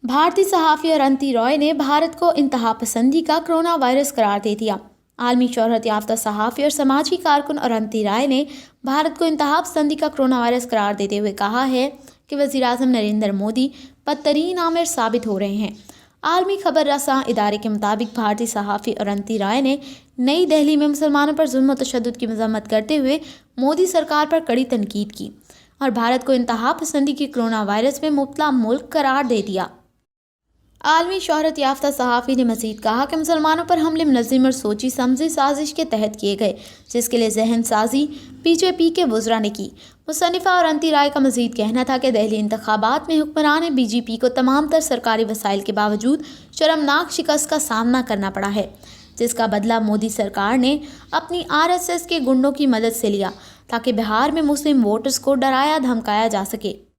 भारतीय सहाफ़ी अरुंधति रॉय ने भारत को इंतहा पसंदी का कोरोना वायरस करार दे दिया। आलमी शोहरत याफ्ता सहाफ़ी और समाजी कारकुन अरुंधति रॉय ने भारत को इंतहा पसंदी का कोरोना वायरस करार देते हुए कहा है कि वज़ीर-ए-आज़म नरेंद्र मोदी बदतरीन आमिर साबित हो रहे हैं। आलमी खबर रसां इदारे के मुताबिक भारतीय सहाफ़ी अरुंधति रॉय ने नई दिल्ली में मुसलमानों पर जुल्म और तशद्दुद की मज़म्मत करते हुए मोदी सरकार पर कड़ी तनकीद की और भारत को इंतहा पसंदी के कोरोना वायरस में मुब्तला मुल्क करार दे दिया। आलमी शोहरत याफ्ता सहाफ़ी ने मज़ीद कहा कि मुसलमानों पर हमले मुनज़्ज़म और सोची समझी साजिश के तहत किए गए, जिसके लिए जहन साजी बीजेपी के वज़रा ने की। मुसन्निफ़ा अरुंधति रॉय का मज़ीद कहना था कि दिल्ली इंतख़ाबात में हुक्मरान बीजेपी को तमाम तर सरकारी वसाइल के बावजूद शर्मनाक शिकस्त का सामना करना पड़ा है, जिसका बदला मोदी सरकार ने अपनी RSS के गुंडों की मदद से लिया ताकि बिहार में मुस्लिम वोटर्स को डराया धमकाया जा सके।